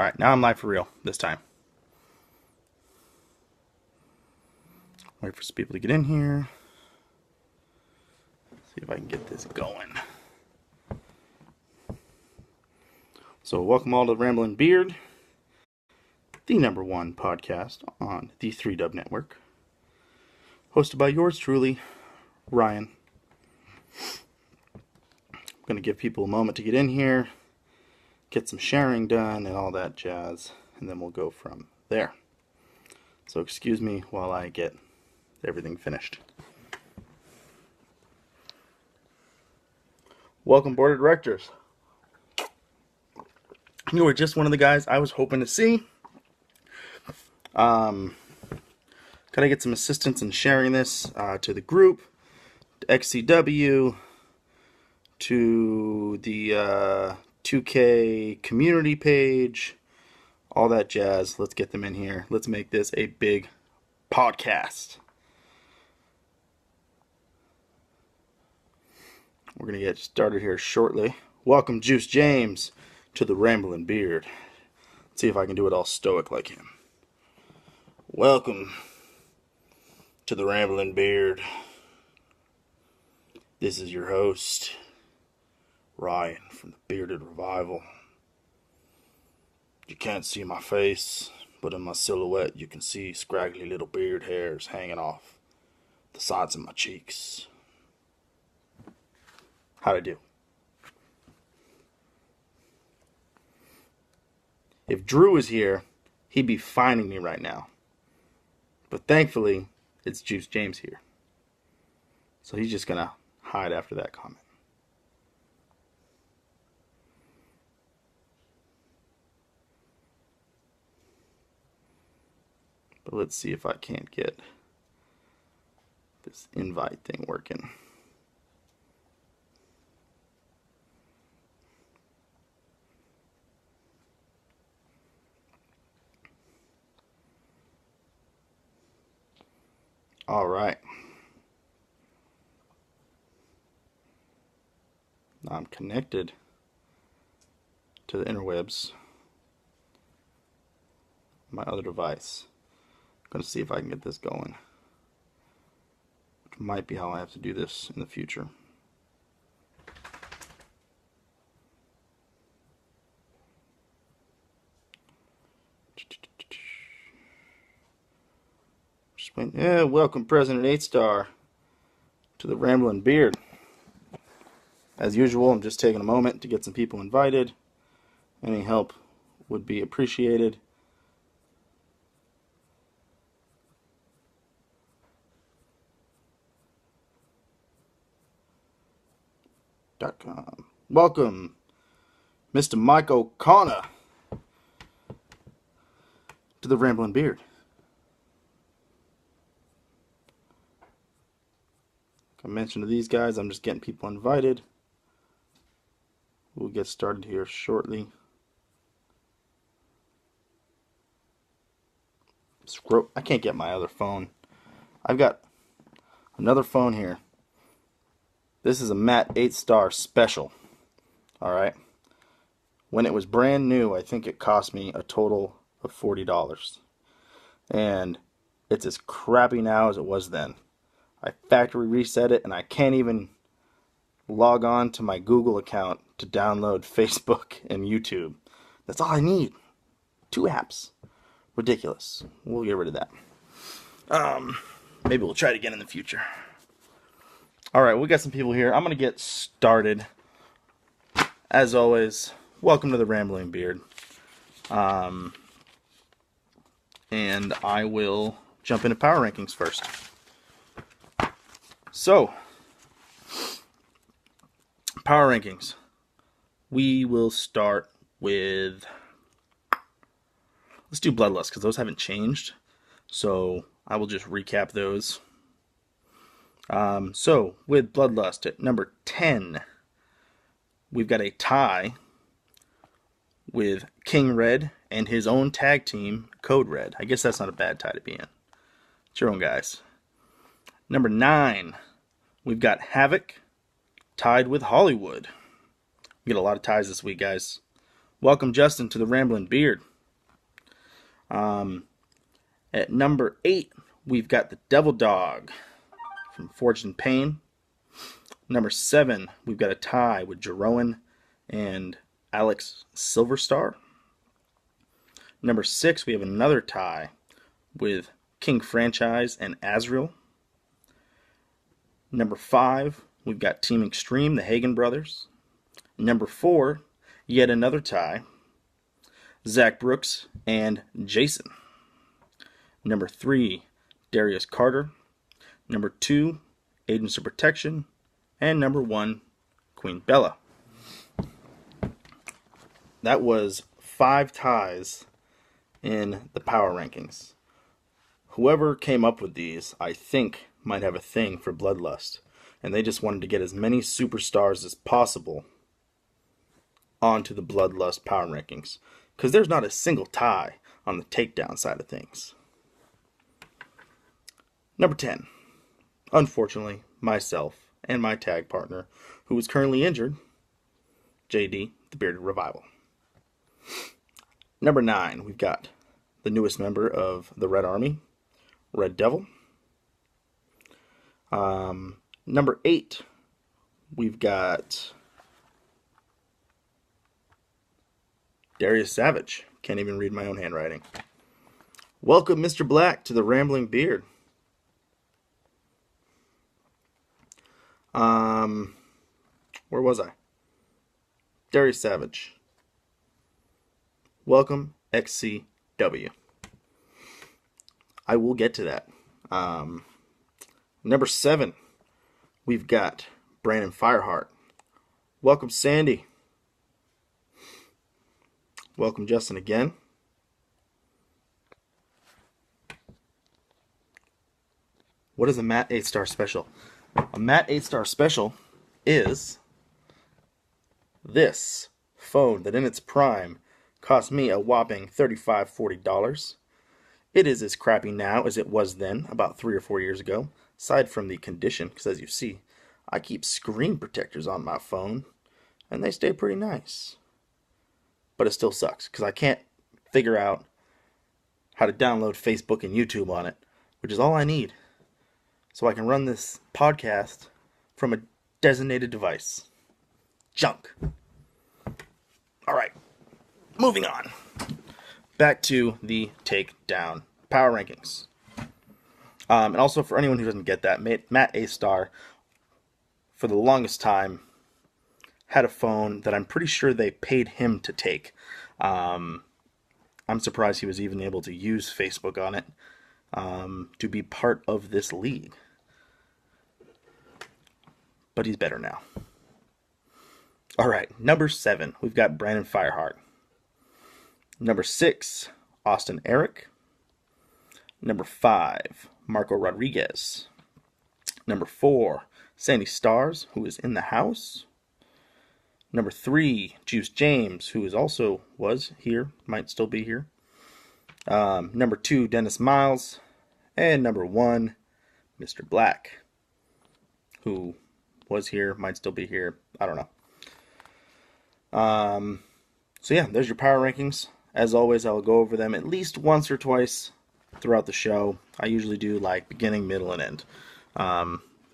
Alright, now I'm live for real this time. Wait for some people to get in here. See if I can get this going. So welcome all to Ramblin' Beard, the #1 podcast on the 3Dub Network. Hosted by yours truly, Ryan. I'm going to give people a moment to get in here, get some sharing done and all that jazz, and then we'll go from there. So excuse me while I get everything finished. Welcome, board of directors. You were just one of the guys I was hoping to see. Gotta get some assistance in sharing this to the group, to XCW, to the 2K community page, all that jazz. Let's get them in here. Let's make this a big podcast. We're going to get started here shortly. Welcome, Juice James, to the Ramblin' Beard. Let's see if I can do it all stoic like him. Welcome to the Ramblin' Beard. This is your host, Ryan from the Bearded Revival. You can't see my face, but in my silhouette you can see scraggly little beard hairs hanging off the sides of my cheeks. How'd I do? If Drew was here, he'd be finding me right now. But thankfully, it's Juice James here. So he's just gonna hide after that comment. But let's see if I can't get this invite thing working. All right. Now I'm connected to the interwebs. My other device. I'm going to see if I can get this going. Which might be how I have to do this in the future. Yeah, welcome President 8-Star to the Ramblin' Beard. As usual, I'm just taking a moment to get some people invited. Any help would be appreciated. Welcome, Mr. Mike O'Connor, to the Ramblin' Beard. I mentioned to these guys, I'm just getting people invited. We'll get started here shortly. I can't get my other phone. I've got another phone here. This is a Matt 8-Star special. Alright. When it was brand new, I think it cost me a total of $40. And it's as crappy now as it was then. I factory reset it and I can't even log on to my Google account to download Facebook and YouTube. That's all I need. 2 apps. Ridiculous. We'll get rid of that. Maybe we'll try it again in the future. Alright, we got some people here. I'm going to get started. As always, welcome to the Ramblin' Beard. And I will jump into power rankings first. So, power rankings. We will start with, let's do Bloodlust, because those haven't changed. So, I will just recap those. So, with Bloodlust at number 10, we've got a tie with King Red and his own tag team, Code Red. I guess that's not a bad tie to be in. It's your own guys. Number 9, we've got Havoc tied with Hollywood. We get a lot of ties this week, guys. Welcome, Justin, to the Ramblin' Beard. At number 8, we've got the Devil Dog from Forged in Pain. Number 7, we've got a tie with Jeroen and Alex Silverstar. Number 6, we have another tie with King Franchise and Azrael. Number 5, we've got Team Extreme, the Hagen brothers. Number 4, yet another tie, Zach Brooks and Jason. Number 3, Darius Carter. Number 2, Agents of Protection. And number 1, Queen Bella. That was 5 ties in the power rankings. Whoever came up with these, I think, might have a thing for Bloodlust. And they just wanted to get as many superstars as possible onto the Bloodlust power rankings. Because there's not a single tie on the takedown side of things. Number 10. Unfortunately, myself and my tag partner, who is currently injured, JD, the Bearded Revival. Number 9, we've got the newest member of the Red Army, Red Devil. Number 8, we've got Darius Savage. Can't even read my own handwriting. Welcome, Mr. Black, to the Rambling Beard. Where was I? Darius Savage. Welcome, XCW. I will get to that. Number 7, we've got Brandon Fireheart. Welcome, Sandy. Welcome, Justin, again. What is a Matt 8-star special? A Matt 8-star special is this phone that in its prime cost me a whopping $35, $40. It is as crappy now as it was then, about 3 or 4 years ago, aside from the condition, because as you see, I keep screen protectors on my phone, and they stay pretty nice. But it still sucks, because I can't figure out how to download Facebook and YouTube on it, which is all I need, so I can run this podcast from a designated device. Junk. Alright, moving on. Back to the takedown power rankings. And also for anyone who doesn't get that, Matt A-Star, for the longest time, had a phone that I'm pretty sure they paid him to take. I'm surprised he was even able to use Facebook on it to be part of this league. But he's better now. Alright, number 7, we've got Brandon Fireheart. Number 6, Austin Eric. Number 5, Marco Rodriguez. Number 4, Sandy Stars, who is in the house. Number 3, Juice James, who was here, might still be here. Number 2, Dennis Miles. And number 1, Mr. Black, who was here, might still be here. I don't know. So yeah, there's your power rankings. As always, I'll go over them at least once or twice throughout the show. I usually do like beginning, middle, and end.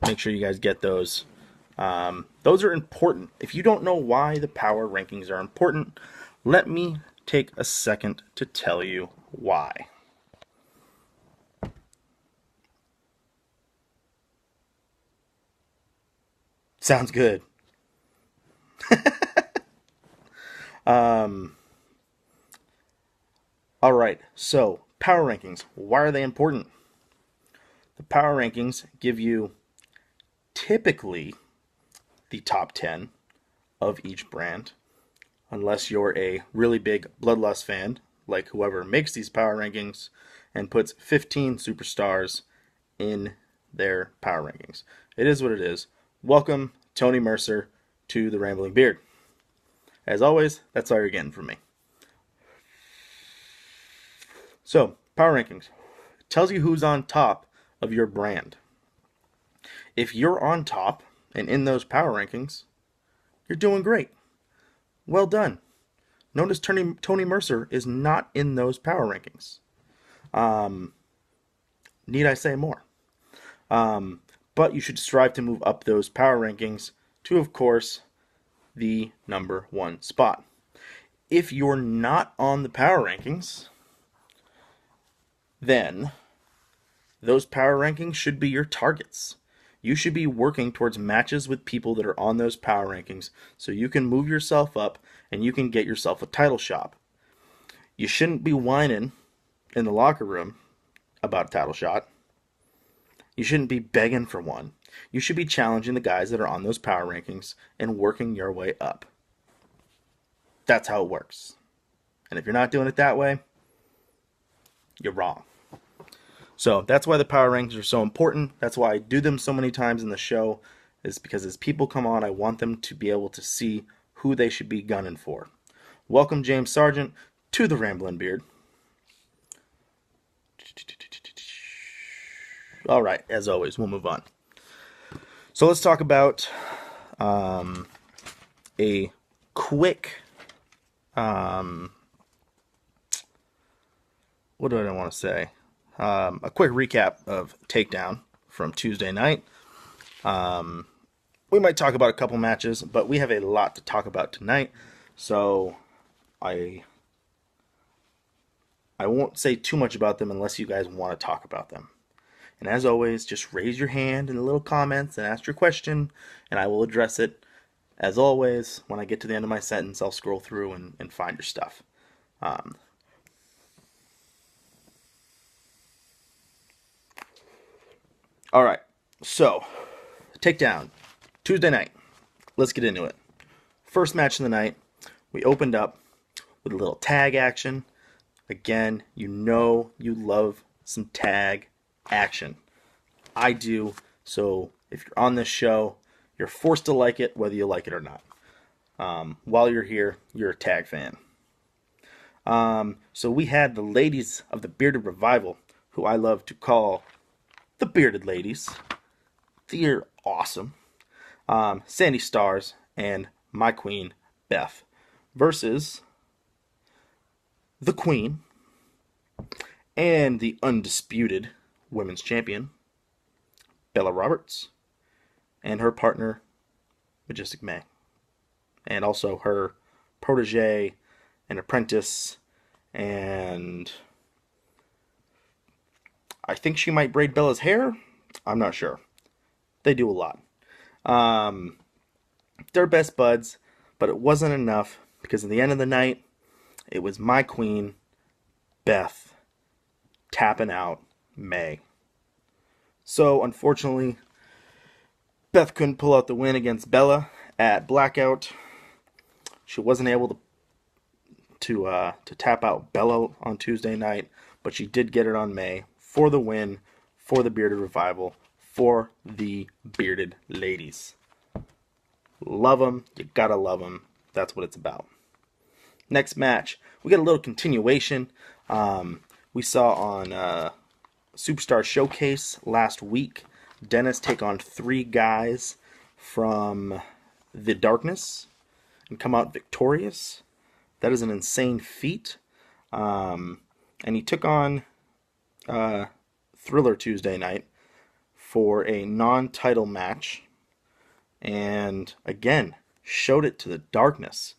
Make sure you guys get those. Those are important. If you don't know why the power rankings are important, let me take a second to tell you why. Sounds good. Alright, so power rankings. Why are they important? The power rankings give you typically the top 10 of each brand, unless you're a really big Bloodlust fan, like whoever makes these power rankings and puts 15 superstars in their power rankings. It is what it is. Welcome, Tony Mercer, to the Rambling Beard. As always, that's all you're getting from me. So, power rankings. It tells you who's on top of your brand. If you're on top and in those power rankings, you're doing great. Well done. Notice Tony Mercer is not in those power rankings. Need I say more? But you should strive to move up those power rankings to, of course, the number 1 spot. If you're not on the power rankings, then those power rankings should be your targets. You should be working towards matches with people that are on those power rankings so you can move yourself up and you can get yourself a title shot. You shouldn't be whining in the locker room about a title shot. You shouldn't be begging for one. You should be challenging the guys that are on those power rankings and working your way up. That's how it works. And if you're not doing it that way, you're wrong. So that's why the power rankings are so important. That's why I do them so many times in the show, is because as people come on, I want them to be able to see who they should be gunning for. Welcome, James Sargent, to the Ramblin' Beard. All right, as always, we'll move on. So let's talk about a quick, what do I want to say? A quick recap of Takedown from Tuesday night. We might talk about a couple matches, but we have a lot to talk about tonight, so I won't say too much about them unless you guys want to talk about them. And as always, just raise your hand in the little comments and ask your question, and I will address it. As always, when I get to the end of my sentence, I'll scroll through and find your stuff. All right, so Takedown, Tuesday night. Let's get into it. First match of the night, we opened up with a little tag action. Again, you know you love some tag action. I do, so if you're on this show, you're forced to like it, whether you like it or not. While you're here, you're a tag fan. So we had the ladies of the Bearded Revival, who I love to call the Bearded Ladies. They're awesome. Sandy Stars and my queen, Beth, versus the Queen and the undisputed women's champion, Bella Roberts, and her partner, Majestic May, and also her protege and apprentice, and I think she might braid Bella's hair. I'm not sure. They do a lot. They're best buds, but it wasn't enough because at the end of the night, it was my queen, Beth, tapping out May. So, unfortunately, Beth couldn't pull out the win against Bella at Blackout. She wasn't able to tap out Bella on Tuesday night, but she did get it on May for the win, for the Bearded Revival, for the Bearded Ladies. Love them. You gotta love them. That's what it's about. Next match, we got a little continuation. We saw on Superstar Showcase last week, Dennis take on 3 guys from the Darkness and come out victorious. That is an insane feat. And he took on Thriller Tuesday night for a non-title match. And again, showed it to the Darkness.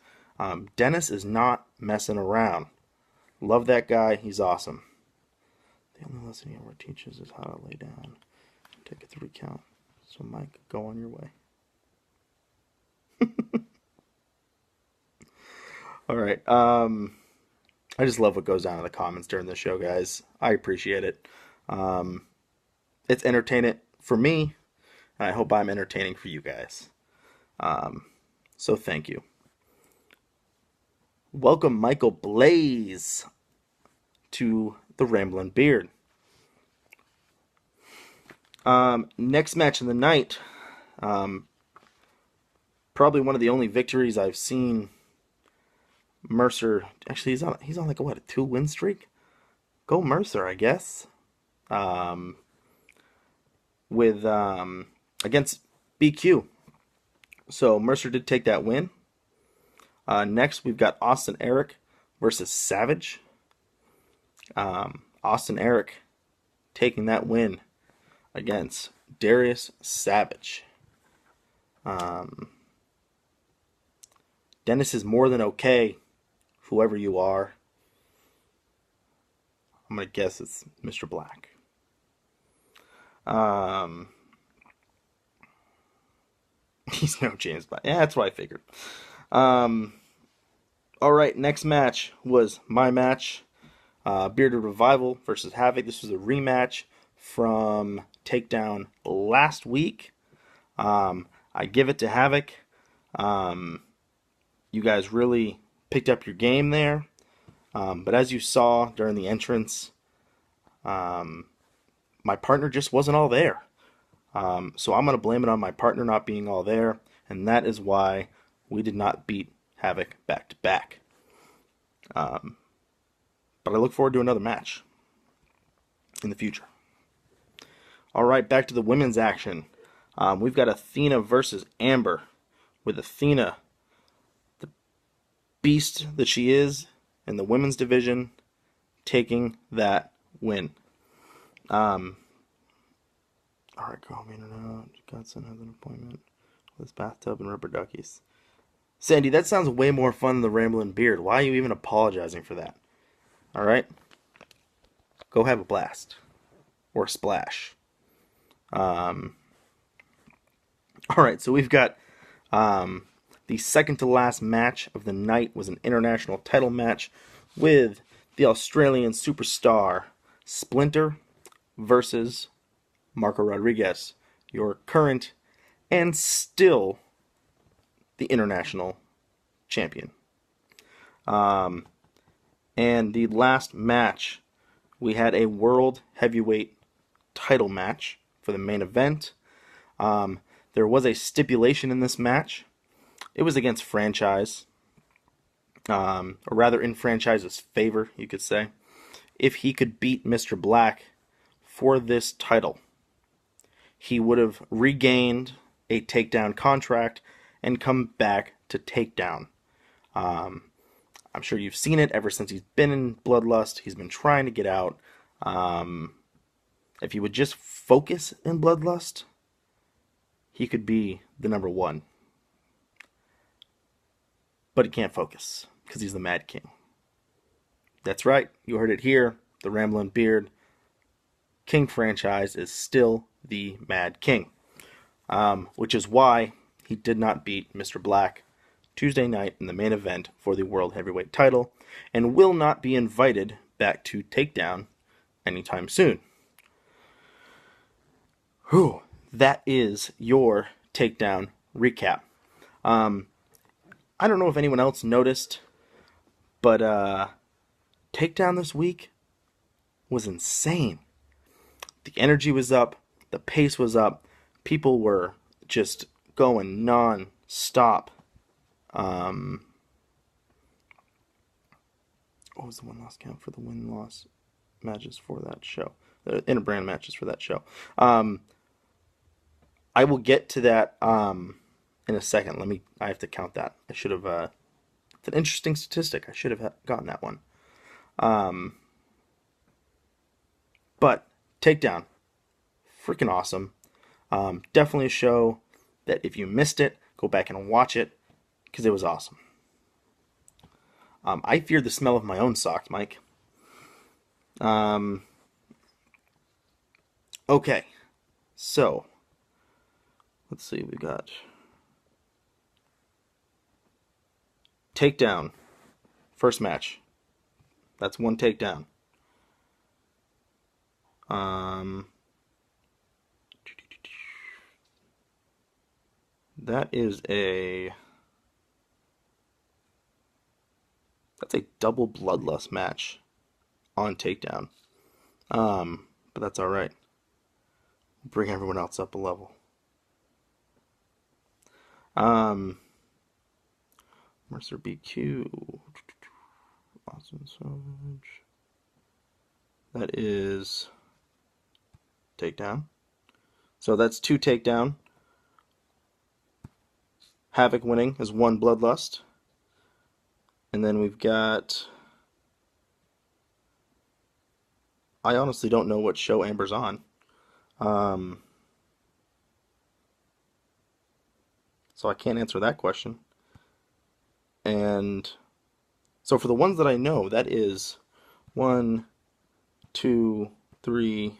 Dennis is not messing around. Love that guy. He's awesome. The only lesson he ever teaches is how to lay down and take a 3 count. So Mike, go on your way. All right. I just love what goes down in the comments during the show, guys. I appreciate it. It's entertainment for me, and I hope I'm entertaining for you guys. So thank you. Welcome, Michael Blaze, to the Ramblin' Beard. Next match of the night, probably one of the only victories I've seen Mercer. Actually, he's on like a 2-win streak. Go Mercer, I guess. With against BQ. So Mercer did take that win. Next, we've got Austin Eric versus Savage. Austin Eric taking that win against Darius Savage. Dennis is more than okay, whoever you are. I'm going to guess it's Mr. Black. He's no James Black. Yeah, that's what I figured. All right, next match was my match. Bearded Revival versus Havoc. This was a rematch from Takedown last week. I give it to Havoc. You guys really picked up your game there. But as you saw during the entrance, my partner just wasn't all there. So I'm going to blame it on my partner not being all there, and that is why we did not beat Havoc back to back. But I look forward to another match in the future. All right, back to the women's action. We've got Athena versus Amber, with Athena, the beast that she is in the women's division, taking that win. All right, girl, Godson has an appointment with his bathtub and rubber duckies. Sandy, that sounds way more fun than the Ramblin' Beard. Why are you even apologizing for that? All right? Go have a blast. Or a splash. All right, so we've got the second to last match of the night was an international title match with the Australian superstar Splinter versus Marco Rodriguez, your current and still the international champion. And the last match, we had a world heavyweight title match for the main event. There was a stipulation in this match. It was against Franchise, or rather in Franchise's favor, you could say. If he could beat Mr. Black for this title, he would have regained a Takedown contract and come back to Takedown. I'm sure you've seen it ever since he's been in Bloodlust. He's been trying to get out. If he would just focus in Bloodlust, he could be the number one. But he can't focus because he's the Mad King. That's right. You heard it here. The Ramblin' Beard King franchise is still the Mad King. Which is why he did not beat Mr. Black Tuesday night in the main event for the World Heavyweight title, and will not be invited back to Takedown anytime soon. Whew, that is your Takedown recap. I don't know if anyone else noticed, but Takedown this week was insane. The energy was up, the pace was up, people were just going non-stop. What was the win-loss count for the win-loss matches for that show? The interbrand matches for that show. I will get to that in a second. I have to count that. I should have. It's an interesting statistic. I should have gotten that one. But Takedown, freaking awesome. Definitely a show that if you missed it, go back and watch it because it was awesome. I feared the smell of my own socks, Mike. Okay, so let's see. We got Takedown, first match. That's one Takedown. That's a double bloodlust match on Takedown. But that's alright. Bring everyone else up a level. Mercer BQ. Austin Savage. That is Takedown. So that's 2 Takedown. Havoc winning is 1 Bloodlust. And then we've got I honestly don't know what show Amber's on. Um, so I can't answer that question. And so for the ones that I know, that is one, two, three,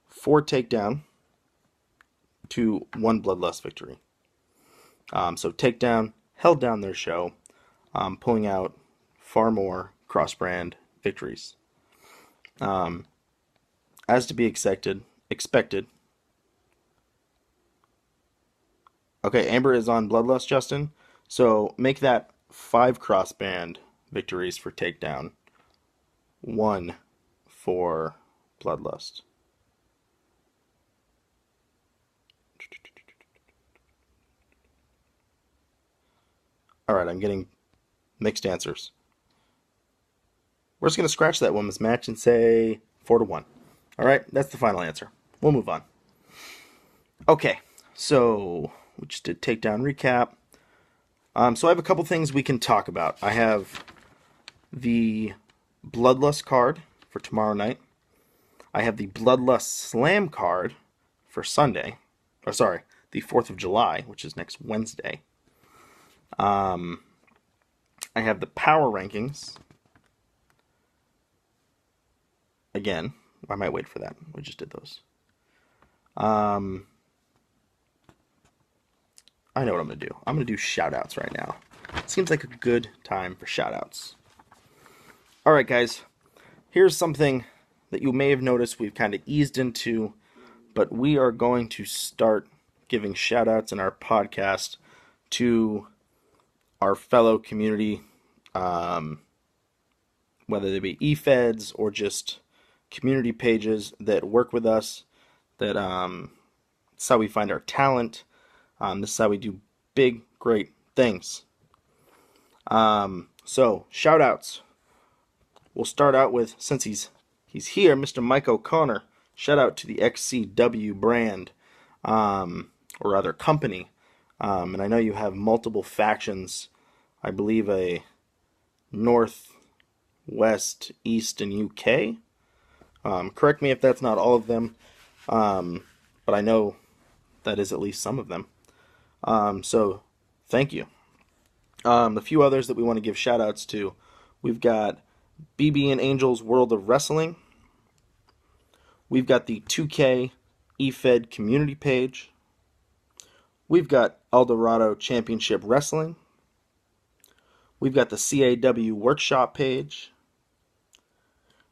four takedown to one bloodlust victory. So takedown held down their show, pulling out far more cross-brand victories. As to be expected. Okay, Amber is on bloodlust, Justin. So make that 5 cross-brand victories for takedown, 1 for bloodlust. All right, I'm getting mixed answers. We're just going to scratch that women's match and say 4-1. All right, that's the final answer. We'll move on. Okay, so we just did takedown recap. So I have a couple things we can talk about. I have the Bloodlust card for tomorrow night. I have the Bloodlust Slam card for Sunday. Or sorry, the 4th of July, which is next Wednesday. I have the power rankings. Again, I might wait for that. We just did those. I know what I'm going to do. I'm going to do shout-outs right now. It seems like a good time for shout-outs. Alright, guys. Here's something that you may have noticed we've kind of eased into, but we are going to start giving shout-outs in our podcast to our fellow community, whether they be eFeds or just community pages that work with us, that it's how we find our talent. This is how we do big, great things. So, shout-outs. We'll start out with, since he's here, Mr. Mike O'Connor. Shout out to the XCW brand, or rather company. And I know you have multiple factions. I believe a North, West, East, and UK. Correct me if that's not all of them, but I know that is at least some of them. So, thank you. A few others that we want to give shout outs to. We've got BB and Angel's World of Wrestling. We've got the 2K eFed community page. We've got Eldorado Championship Wrestling. We've got the CAW Workshop page.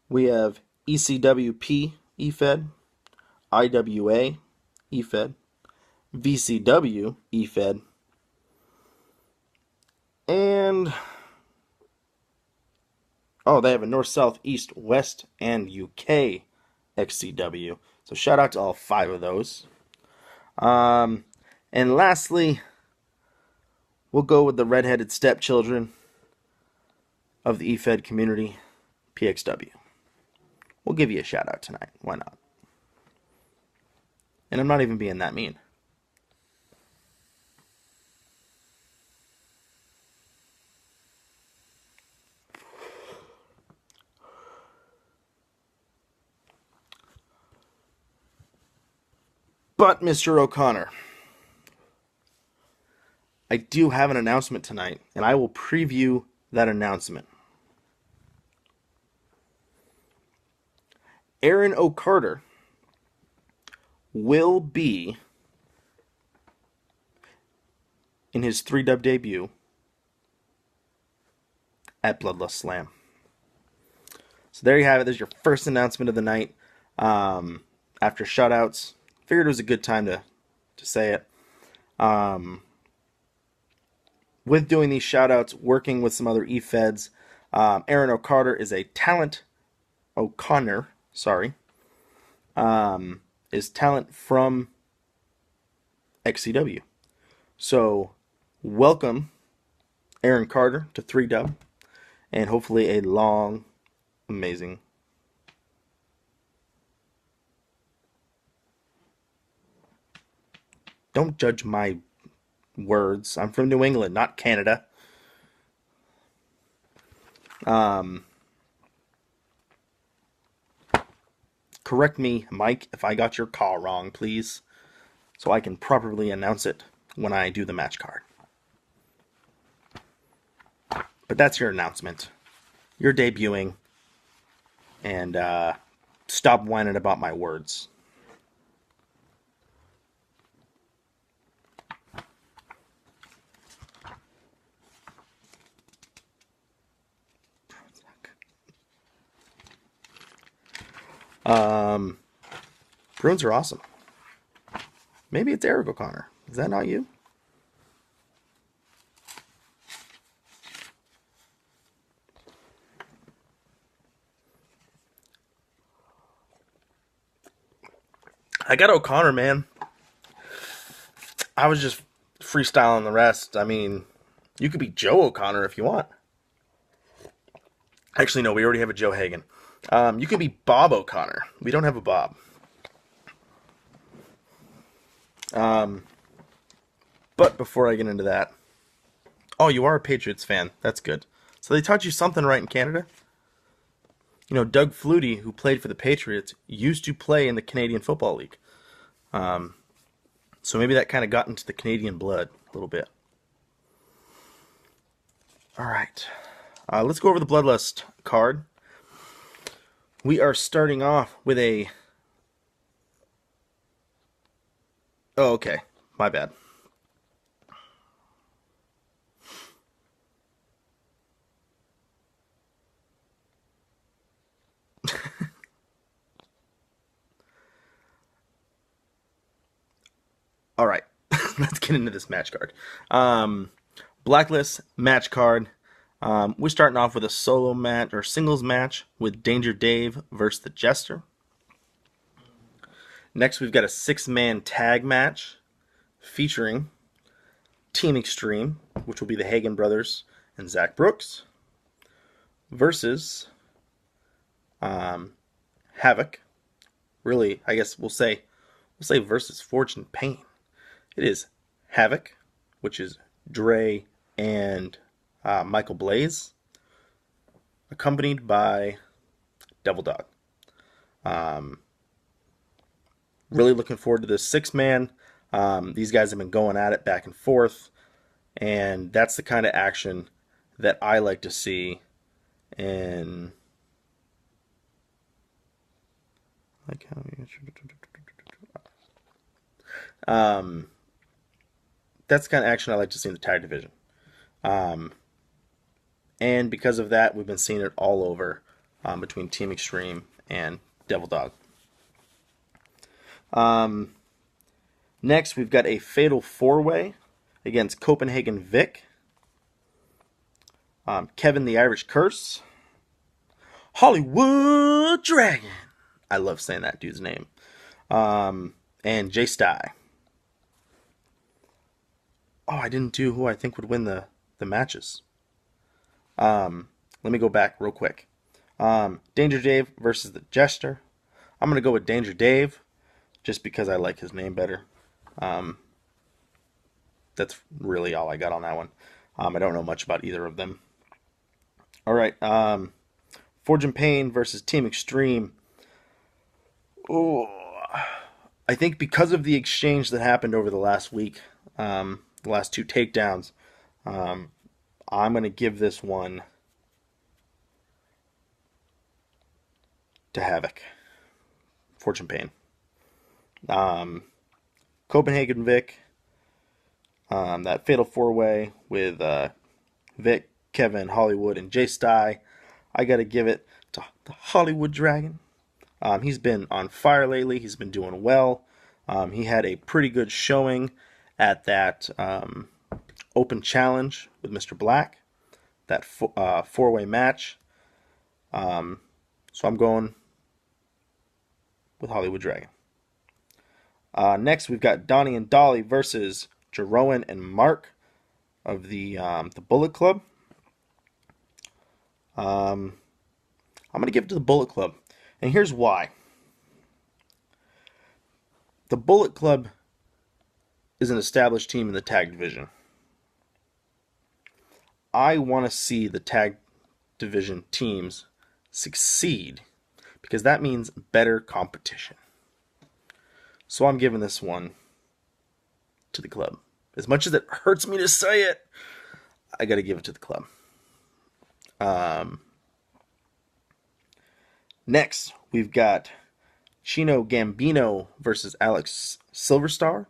We have ECWP eFed, IWA eFed, VCW eFed, and they have a North, South, East, West, and UK XCW. So shout out to all 5 of those. And lastly, we'll go with the redheaded stepchildren of the eFed community, PXW. We'll give you a shout out tonight. Why not? And I'm not even being that mean. But, Mr. O'Connor, I do have an announcement tonight, and I will preview that announcement. Aaron O'Carter will be in his 3-dub debut at Bloodlust Slam. So there you have it. There's your first announcement of the night. After shutouts, figured it was a good time to say it. With doing these shoutouts, working with some other eFeds, Aaron O'Carter is a talent. O'Connor, is talent from XCW. So, welcome, Aaron Carter, to 3-dub, and hopefully a long, amazing. Don't judge my words. I'm from New England, not Canada. Correct me, Mike, if I got your call wrong, please, so I can properly announce it when I do the match card. But that's your announcement. You're debuting, and stop whining about my words. Bruins are awesome. Maybe it's Eric O'Connor. Is that not you? I got O'Connor, man. I was just freestyling the rest. I mean, you could be Joe O'Connor if you want. Actually, no, we already have a Joe Hagan. You can be Bob O'Connor. We don't have a Bob. But before I get into that, oh, you are a Patriots fan. That's good. So they taught you something right in Canada? You know, Doug Flutie, who played for the Patriots, used to play in the Canadian Football League. So maybe that kind of got into the Canadian blood a little bit. All right. Let's go over the Bloodlust card. We are starting off with a... Oh, okay. My bad. All right. Let's get into this match card. Blacklist match card. We're starting off with a solo match or singles match with Danger Dave versus the Jester. Next, we've got a 6-man tag match featuring Team Extreme, which will be the Hagen brothers and Zach Brooks, versus Havoc. Really, I guess we'll say versus Fortune Pain. It is Havoc, which is Dre and Michael Blaze, accompanied by Devil Dog. Really looking forward to this 6-man. These guys have been going at it back and forth, and that's the kind of action that I like to see in that's the kind of action I like to see in the tag division. And because of that, we've been seeing it all over between Team Extreme and Devil Dog. Next, we've got a Fatal 4-Way against Copenhagen Vic, Kevin the Irish Curse, Hollywood Dragon. I love saying that dude's name. And Jay Sty. Oh, I didn't do who I think would win the matches. Let me go back real quick. Danger Dave versus the Jester. I'm going to go with Danger Dave just because I like his name better. That's really all I got on that one. I don't know much about either of them. All right. Fortune Pain versus Team Extreme. Oh, I think because of the exchange that happened over the last week, the last 2 takedowns, I'm going to give this one to Havoc. Fortune Pain. Copenhagen Vic. That Fatal 4-Way with Vic, Kevin, Hollywood, and Jay Sty. I got to give it to the Hollywood Dragon. He's been on fire lately. He's been doing well. He had a pretty good showing at that open challenge with Mr. Black, that 4-way match. So I'm going with Hollywood Dragon. Next, we've got Donnie and Dolly versus Jeroen and Mark of the Bullet Club. I'm going to give it to the Bullet Club. And here's why. The Bullet Club is an established team in the tag division. I want to see the tag division teams succeed because that means better competition. So I'm giving this one to the club. As much as it hurts me to say it, I got to give it to the club. Next, we've got Chino Gambino versus Alex Silverstar.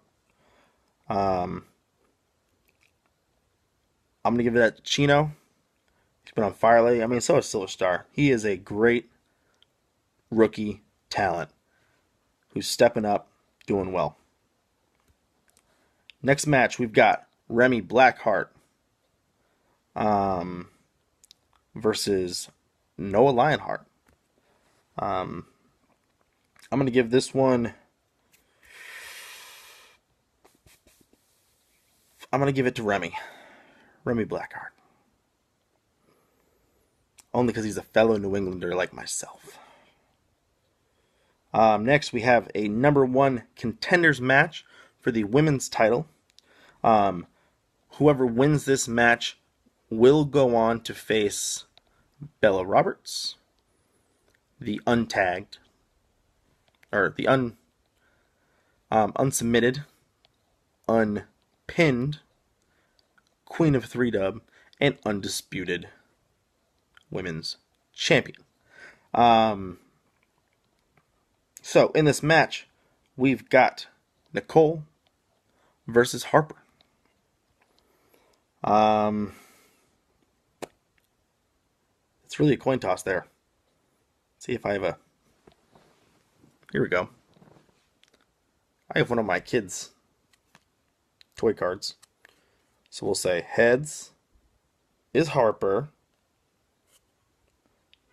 I'm going to give it that to Chino. He's been on fire lately. I mean, so is Silverstar. He is a great rookie talent who's stepping up, doing well. Next match, we've got Remy Blackheart versus Noah Lionheart. I'm going to give this one... I'm going to give it to Remy Blackheart. Only because he's a fellow New Englander like myself. Next, we have a number 1 contenders match for the women's title. Whoever wins this match will go on to face Bella Roberts, the untagged, or the unsubmitted, unpinned Queen of 3-Dub, and undisputed women's champion. So in this match, we've got Nicole versus Harper. It's really a coin toss there. See if I have a... Here we go. I have one of my kids' toy cards. So we'll say heads is Harper.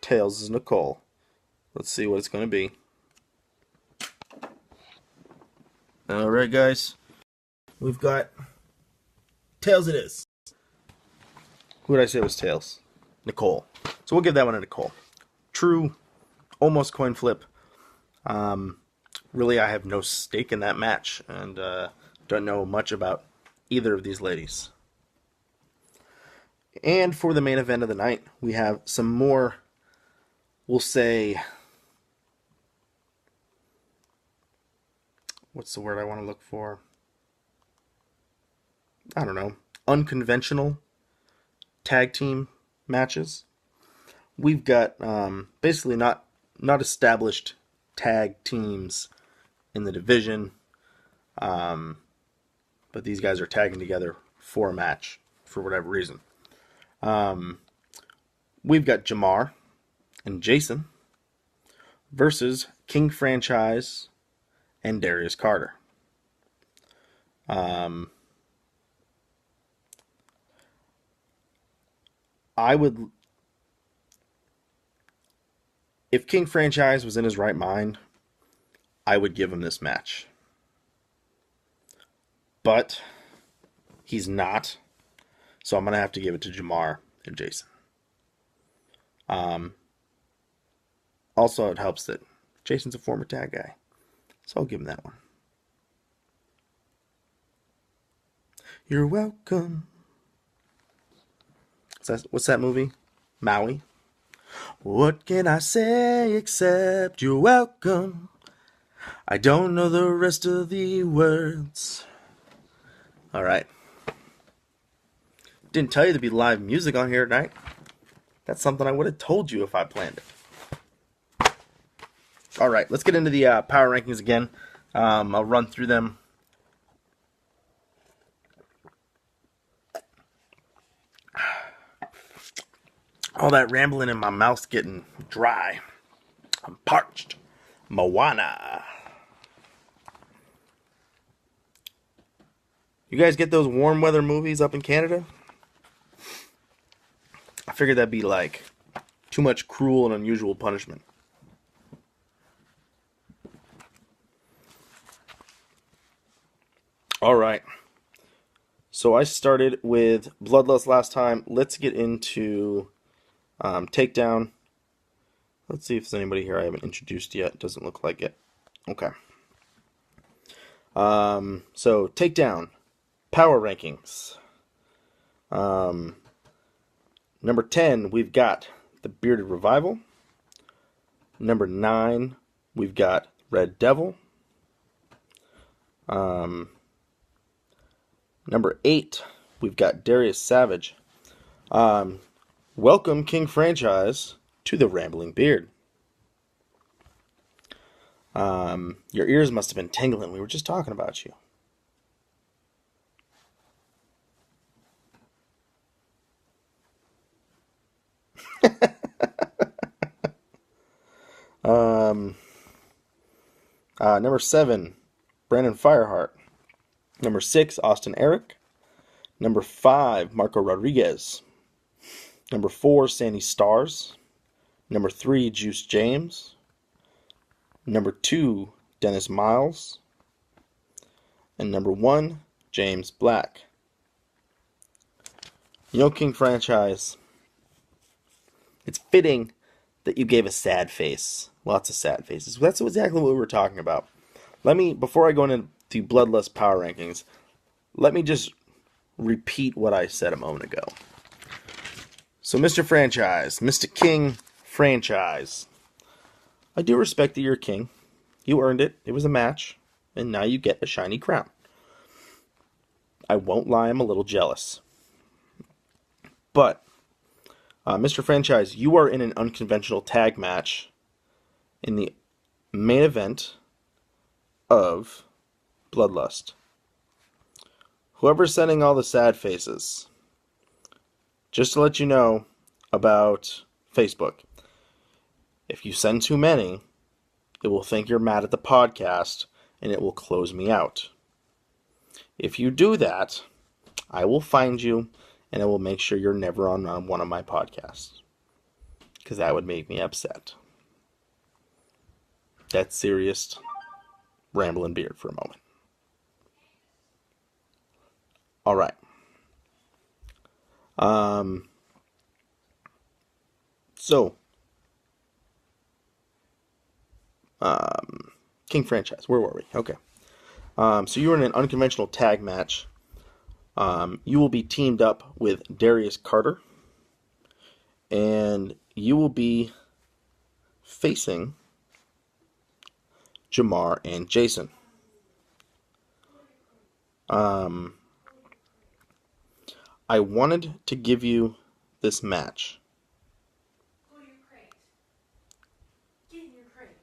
Tails is Nicole. Let's see what it's going to be. Alright, guys. We've got Tails it is. Who did I say was Tails? Nicole. So we'll give that one to Nicole. True, almost coin flip. Really, I have no stake in that match, and don't know much about either of these ladies. And for the main event of the night, we have some more, we'll say, what's the word I want to look for? I don't know. Unconventional tag team matches. We've got basically not established tag teams in the division, but these guys are tagging together for a match for whatever reason. We've got Jamar and Jason versus King Franchise and Darius Carter. If King Franchise was in his right mind, I would give him this match. But he's not, so I'm going to have to give it to Jamar and Jason. Also, it helps that Jason's a former tag guy, so I'll give him that one. You're welcome. What's that movie? Maui. What can I say except you're welcome? I don't know the rest of the words. Alright. Didn't tell you to be live music on here tonight. That's something I would have told you if I planned it. Alright, let's get into the power rankings again. I'll run through them. All that rambling in my mouth's getting dry. I'm parched. Moana. You guys get those warm weather movies up in Canada? I figured that'd be like too much cruel and unusual punishment. Alright. So I started with Bloodlust last time. Let's get into Takedown. Let's see if there's anybody here I haven't introduced yet. Doesn't look like it. Okay. So Takedown. Power rankings. Number 10, we've got the Bearded Revival. Number 9, we've got Red Devil. Number 8, we've got Darius Savage. Welcome, King Franchise, to the Rambling Beard. Your ears must have been tingling. We were just talking about you. Number 7, Brandon Fireheart. Number 6, Austin Eric. Number 5, Marco Rodriguez. Number 4, Sandy Stars. Number 3, Juice James. Number 2, Dennis Miles. And number 1, James Black. You know, King Franchise, it's fitting that you gave a sad face. Lots of sad faces. That's exactly what we were talking about. Before I go into the Bloodlust Power Rankings, let me just repeat what I said a moment ago. So, Mr. Franchise, Mr. King Franchise, I do respect that you're king. You earned it. It was a match. And now you get a shiny crown. I won't lie, I'm a little jealous. But, Mr. Franchise, you are in an unconventional tag match in the main event of Bloodlust. Whoever's sending all the sad faces, just to let you know about Facebook, if you send too many, it will think you're mad at the podcast and it will close me out. If you do that, I will find you and I will make sure you're never on one of my podcasts, because that would make me upset. That's serious. Rambling Beard for a moment. All right. King Franchise, where were we? Okay. So you were in an unconventional tag match. You will be teamed up with Darius Carter, and you will be facing Jamar and Jason. I wanted to give you this match. Go to your crate. Get in your crate.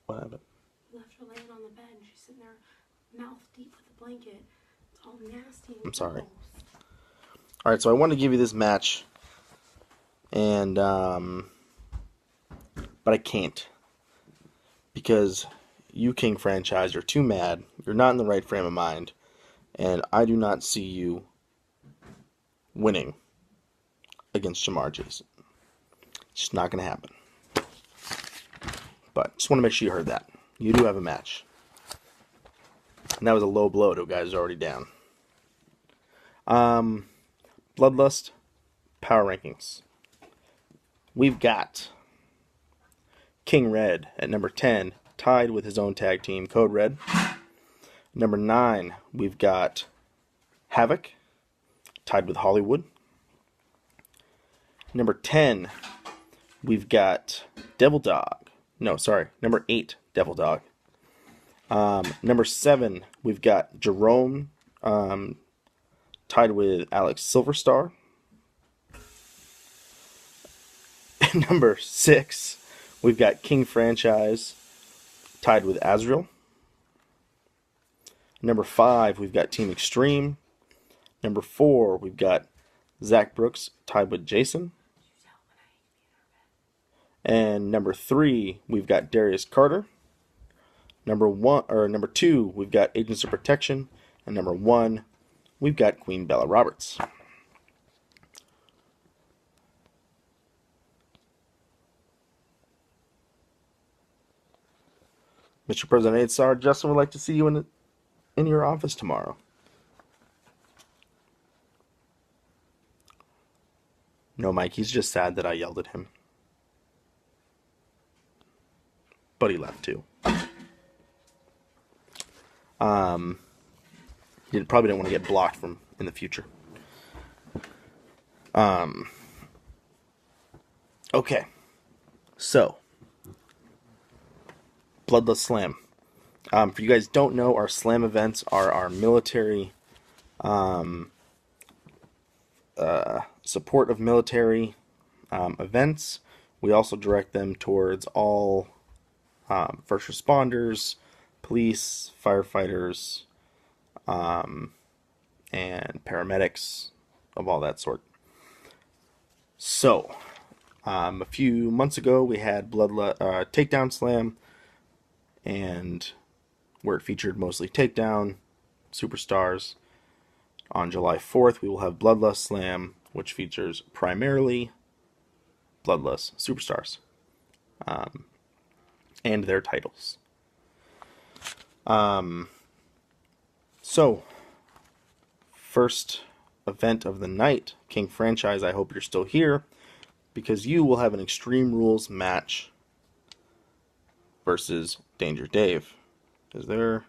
What happened? You left her laying on the bed and she's sitting there mouth deep with the blanket. It's all nasty. I'm sorry. Alright, so I wanted to give you this match, and but I can't, because you, King Franchise, are too mad, you're not in the right frame of mind, and I do not see you winning against Jamar Jason. It's just not going to happen. But just want to make sure you heard that. You do have a match. And that was a low blow to a guy who's already down. Bloodlust Power Rankings. We've got King Red at number 10, tied with his own tag team, Code Red. Number 9, we've got Havoc, tied with Hollywood. Number 10, we've got Devil Dog. No, sorry, number 8, Devil Dog. Number 7, we've got Jerome, tied with Alex Silverstar. Number 6, we've got King Franchise, tied with Azrael. Number 5, we've got Team Extreme. Number 4, we've got Zach Brooks, tied with Jason. And number 3, we've got Darius Carter. Number 2, we've got Agents of Protection. And number 1, we've got Queen Bella Roberts. Mr. President Adsar, Justin would like to see you in your office tomorrow. No, Mike, he's just sad that I yelled at him. But he left too. He probably didn't want to get blocked from in the future. Okay, so Bloodlust Slam. For you guys who don't know, our Slam events are our military support of military events. We also direct them towards all first responders, police, firefighters, and paramedics of all that sort. So, a few months ago, we had Takedown Slam, and where it featured mostly Takedown superstars. On July 4th, we will have Bloodlust Slam, which features primarily Bloodlust superstars and their titles. So, first event of the night, King Franchise, I hope you're still here, because you will have an Extreme Rules match versus Danger Dave. Is there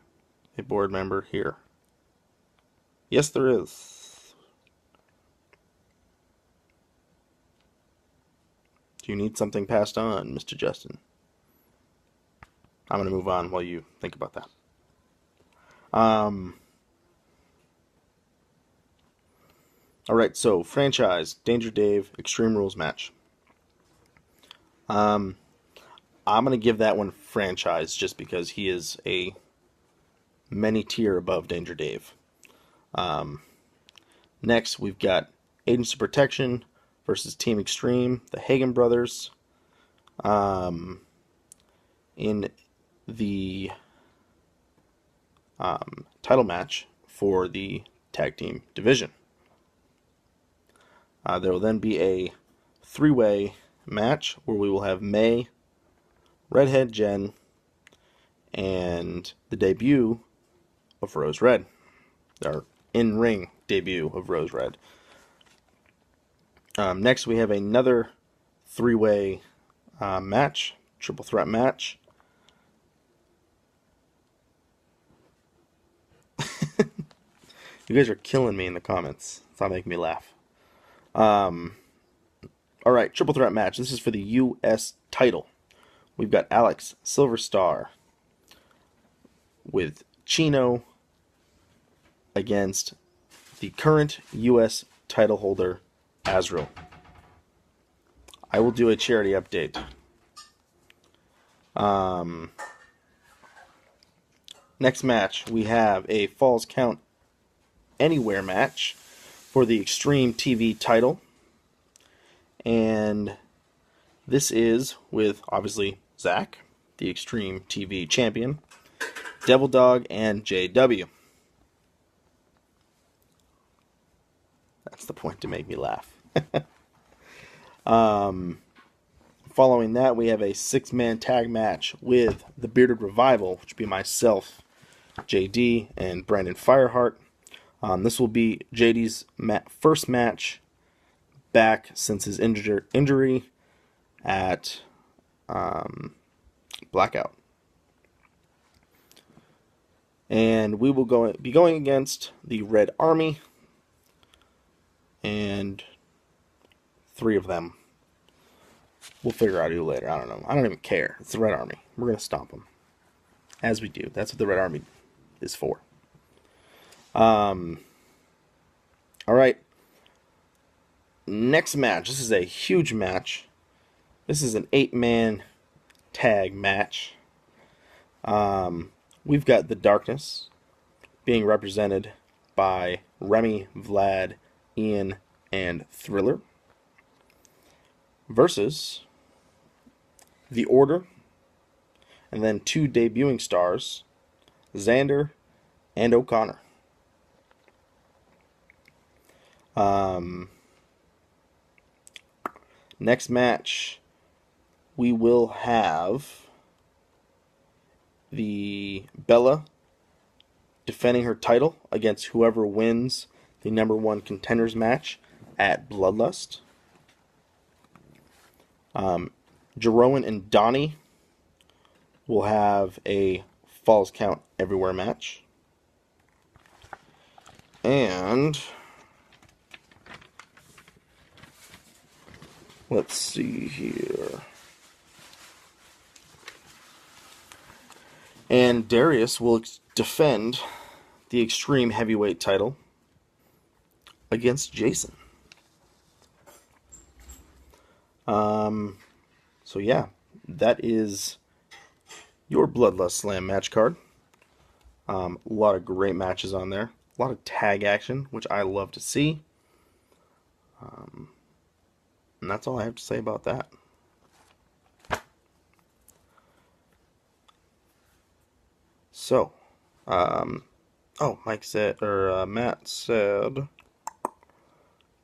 a board member here? Yes, there is. Do you need something passed on, Mr. Justin? I'm going to move on while you think about that. Alright, so Franchise, Danger Dave, Extreme Rules match. I'm going to give that one Franchise just because he is a many tier above Danger Dave. Next, we've got Agents of Protection versus Team Extreme, the Hagen brothers, in the title match for the tag team division. There will then be a three-way match where we will have May, Redhead Jen, and the debut of Rose Red. Our in-ring debut of Rose Red. Next, we have another three-way match, triple threat match. You guys are killing me in the comments. It's not making me laugh. Alright, triple threat match. This is for the U.S. title. We've got Alex Silverstar with Chino against the current U.S. title holder, Azrael. I will do a charity update. Next match, we have a Falls Count Anywhere match for the Extreme TV title. And this is with, obviously, Zach, the Extreme TV champion, Devil Dog, and JW. That's the point to make me laugh. Following that, we have a 6-man tag match with the Bearded Revival, which would be myself, JD, and Brandon Fireheart. This will be JD's first match back since his injury at Blackout. And we will be going against the Red Army, and 3 of them. We'll figure out who later. I don't know. I don't even care. It's the Red Army. We're going to stomp them. As we do. That's what the Red Army is for. Alright. Next match. This is a huge match. This is an 8-man tag match. We've got the Darkness being represented by Remy, Vlad, Ian, and Thriller versus the Order, and then 2 debuting stars, Xander and O'Connor. Next match, we will have the Bella defending her title against whoever wins the #1 contenders match at Bloodlust. Jeroen and Donnie will have a Falls Count Everywhere match. And let's see here. And Darius will defend the Extreme Heavyweight title against Jason. So yeah, that is your Bloodlust Slam match card. A lot of great matches on there. A lot of tag action, which I love to see. And that's all I have to say about that. So, Matt said,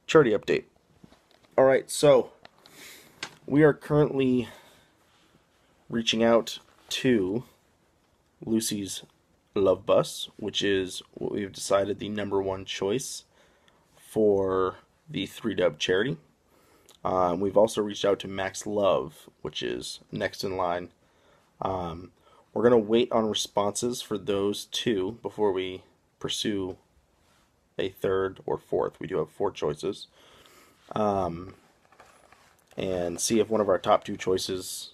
charity update. All right, so we are currently reaching out to Lucy's Love Bus, which is what we've decided the number one choice for the 3Dub charity. We've also reached out to Max Love, which is next in line. We're going to wait on responses for those two before we pursue a third or fourth. We do have 4 choices. And see if one of our top 2 choices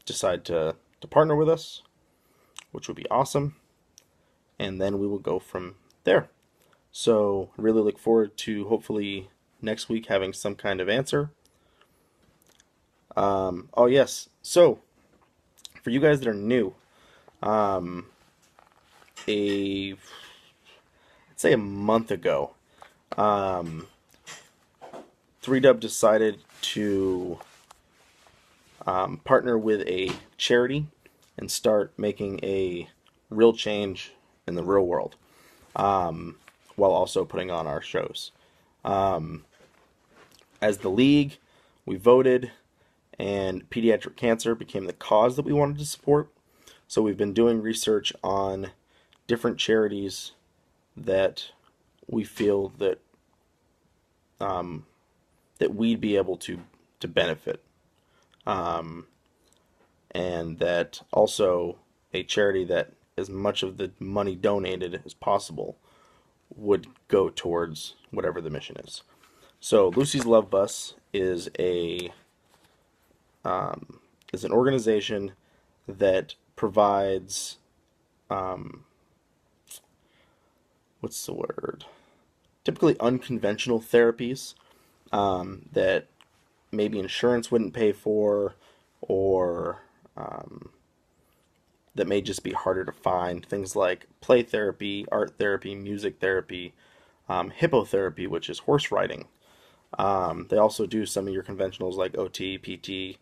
decide to partner with us, which would be awesome. And then we will go from there. So I really look forward to hopefully next week having some kind of answer. Oh yes, so for you guys that are new, I'd say a month ago, 3Dub decided to partner with a charity and start making a real change in the real world, while also putting on our shows. As the league, we voted, and pediatric cancer became the cause that we wanted to support. So we've been doing research on different charities that we feel that that we'd be able to benefit, and that also a charity that as much of the money donated as possible would go towards whatever the mission is. So Lucy's Love Bus is an organization that provides what's the word? Typically unconventional therapies that maybe insurance wouldn't pay for, or that may just be harder to find. Things like play therapy, art therapy, music therapy, hippotherapy, which is horse riding. They also do some of your conventionals like OT, PT.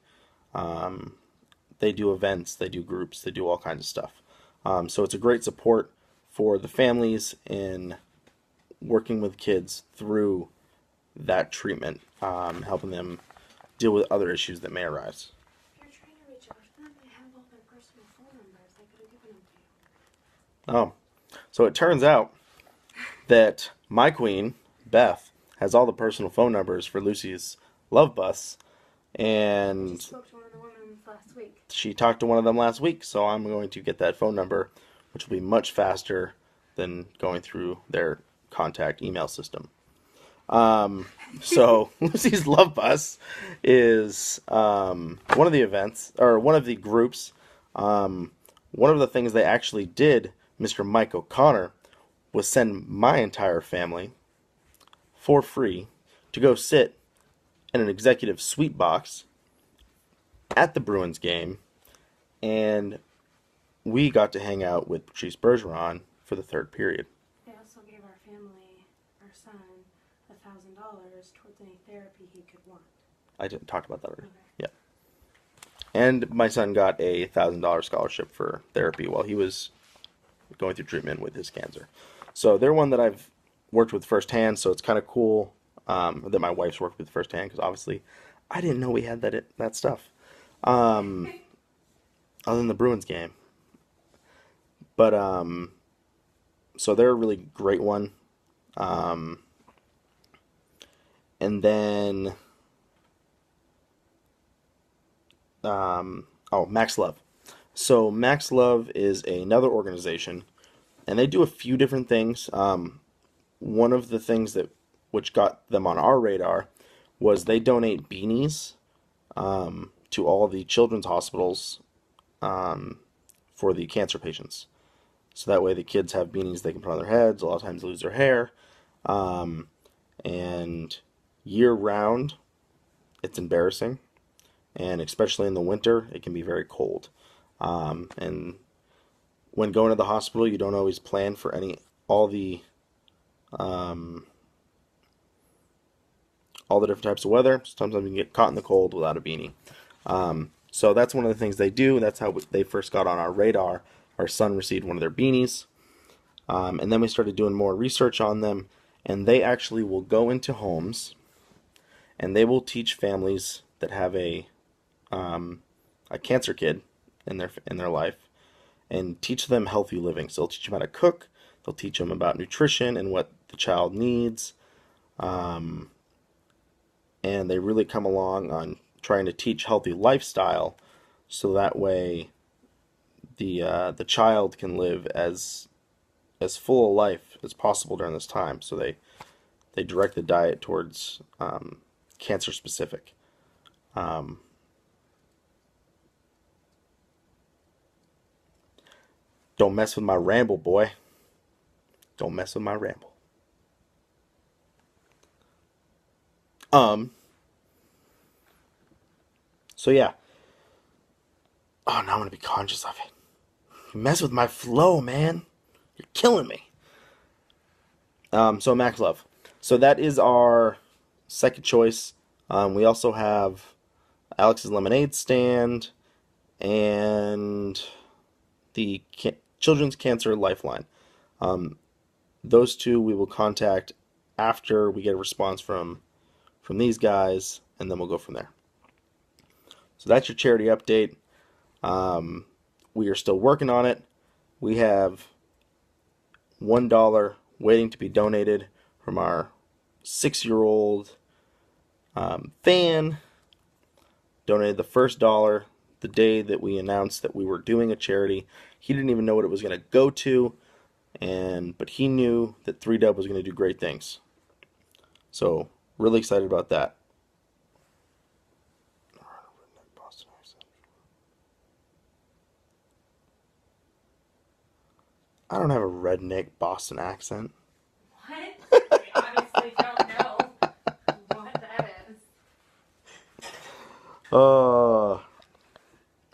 They do events, they do groups, they do all kinds of stuff. So it's a great support for the families in working with kids through that treatment, helping them deal with other issues that may arise. If you're trying to reach out to them, they have all their personal phone numbers. I could have given them to you. Oh, so it turns out that my queen, Beth, has all the personal phone numbers for Lucy's Love Bus, and She spoke to one of the women last week. she talked to one of them last week, so I'm going to get that phone number, which will be much faster than going through their contact email system. So Lucy's Love Bus is one of the events, or one of the groups. One of the things they actually did, Mr. Mike O'Connor, was send my entire family for free to go sit in an executive suite box at the Bruins game, and we got to hang out with Patrice Bergeron for the third period. They also gave our family, our son, $1,000 towards any therapy he could want. I didn't talk about that already. Okay. Yeah. And my son got a $1,000 scholarship for therapy while he was going through treatment with his cancer. So they're one that I've worked with firsthand, so it's kind of cool that my wife's worked with firsthand, because obviously I didn't know we had that stuff. Other than the Bruins game. But, so they're a really great one. And then, Max Love. So Max Love is another organization And they do a few different things. One of the things that which got them on our radar was they donate beanies to all the children's hospitals for the cancer patients. So that way the kids have beanies they can put on their heads. A lot of times they lose their hair. And year round, it's embarrassing. And especially in the winter, it can be very cold. And when going to the hospital, you don't always plan for all the different types of weather. Sometimes you can get caught in the cold without a beanie. So that's one of the things they do. That's how they first got on our radar. Our son received one of their beanies. And then we started doing more research on them. And they actually will go into homes and they will teach families that have a cancer kid in their life and teach them healthy living. So they'll teach them how to cook. They'll teach them about nutrition and what the child needs. And they really come along on trying to teach healthy lifestyle so that way the child can live as full a life as possible during this time. So they direct the diet towards cancer specific. Don't mess with my ramble, boy. Don't mess with my ramble. So yeah. Oh, now I'm gonna be conscious of it. You mess with my flow, man. You're killing me. So Max Love. So that is our second choice. We also have Alex's Lemonade Stand and the Children's Cancer Lifeline. Those two we will contact after we get a response from these guys, and then we'll go from there. So that's your charity update. We are still working on it. We have $1 waiting to be donated from our 6-year-old fan. Donated the first dollar the day that we announced that we were doing a charity. He didn't even know what it was going to go to, but he knew that 3Dub was going to do great things. So, really excited about that. I don't have a redneck Boston accent. What? I obviously don't know what that is. All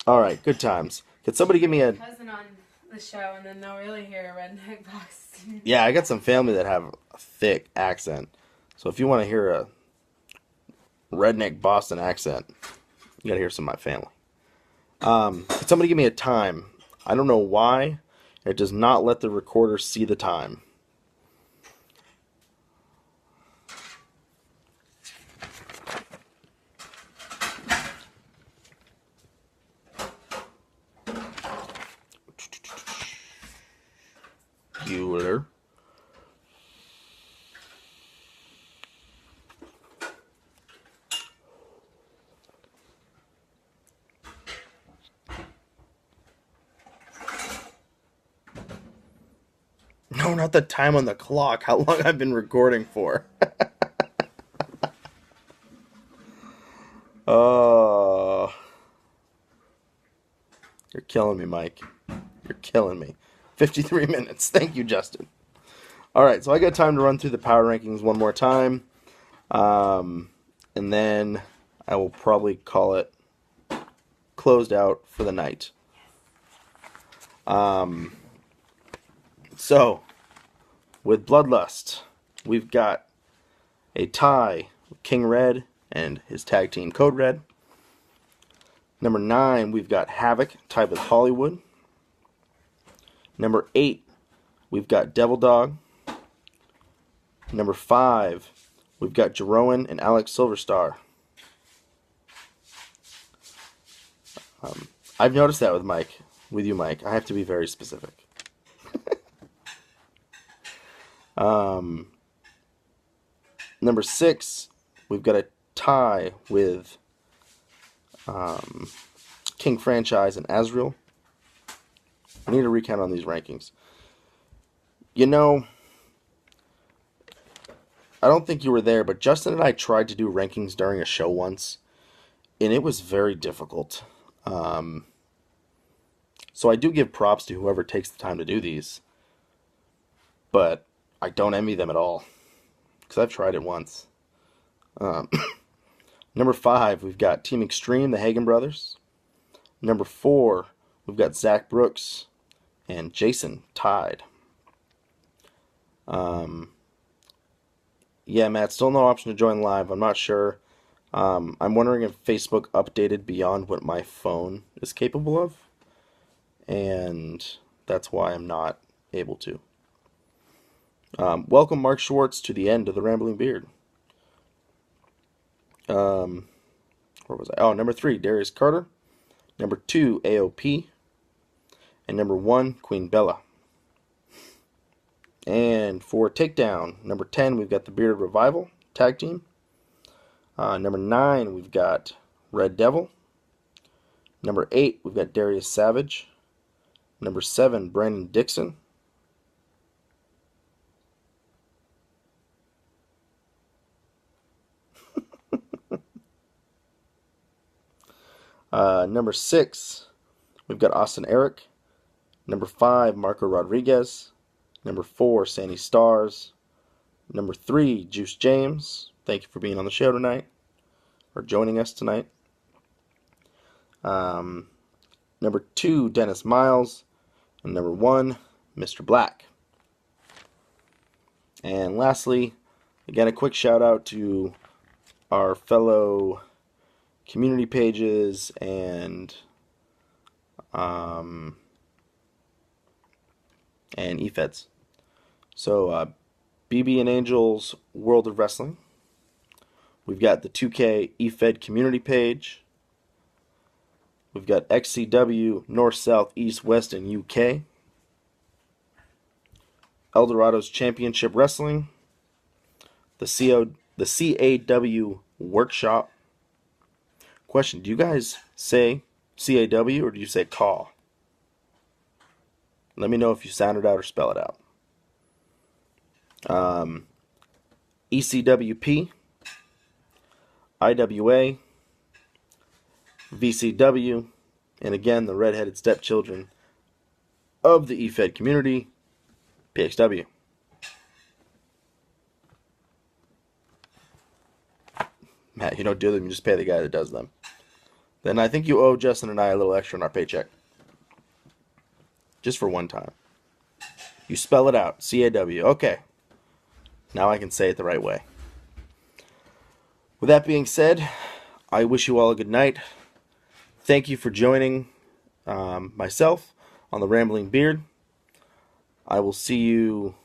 right, good times. Could somebody give me a... Cousin on the show, and then they'll really hear a redneck Boston. Yeah, I got some family that have a thick accent. So if you want to hear a redneck Boston accent, you got to hear some of my family. Could somebody give me a time? I don't know why. It does not let the recorder see the time. Bueller. No, not the time on the clock. How long I've been recording for. Oh. You're killing me, Mike. You're killing me. 53 minutes. Thank you, Justin. All right, so I got time to run through the power rankings one more time. And then I will probably call it closed out for the night. So, with Bloodlust, we've got a tie with King Red and his tag team Code Red. Number 9, we've got Havoc tied with Hollywood. Number 8, we've got Devil Dog. Number 5, we've got Jeroen and Alex Silverstar. I've noticed that with you, Mike. I have to be very specific. Number 6, we've got a tie with King Franchise and Azrael. I need a recount on these rankings. You know, I don't think you were there, but Justin and I tried to do rankings during a show once, and it was very difficult. Um, so I do give props to whoever takes the time to do these, but I don't envy them at all because I've tried it once. Um, Number 5, we've got Team Extreme, the Hagen brothers. Number 4, we've got Zach Brooks and Jason Tide. Yeah, Matt, still no option to join live. I'm not sure. I'm wondering if Facebook updated beyond what my phone is capable of, and that's why I'm not able to. Welcome, Mark Schwartz, to the end of the Rambling Beard. Where was I? Oh, number 3, Darius Carter. Number 2, AOP. And number 1, Queen Bella. And for Takedown, number 10, we've got the Bearded Revival Tag Team. Number 9, we've got Red Devil. Number 8, we've got Darius Savage. Number 7, Brandon Dixon. Number 6, we've got Austin Eric. Number 5, Marco Rodriguez. Number 4, Sandy Stars. Number 3, Juice James. Thank you for being on the show tonight, or joining us tonight. Number 2, Dennis Miles. And number 1, Mr. Black. And lastly, again, a quick shout out to our fellow community pages and eFeds. So, BB and Angel's World of Wrestling. We've got the 2K eFed community page. We've got XCW North, South, East, West, and UK. Eldorado's Championship Wrestling. The CAW Workshop. Question, do you guys say CAW or do you say CAW? Let me know if you sound it out or spell it out. ECWP, IWA, VCW, and again, the redheaded stepchildren of the eFed community, PXW. Matt, you don't do them, you just pay the guy that does them. Then I think you owe Justin and I a little extra in our paycheck. Just for one time. You spell it out, CAW. Okay. Now I can say it the right way. With that being said, I wish you all a good night. Thank you for joining myself on the Rambling Beard. I will see you...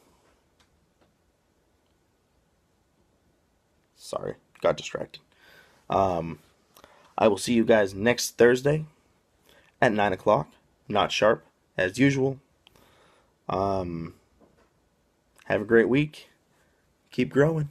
Sorry, got distracted. I will see you guys next Thursday at 9 o'clock. Not sharp, as usual. Have a great week. Keep growing.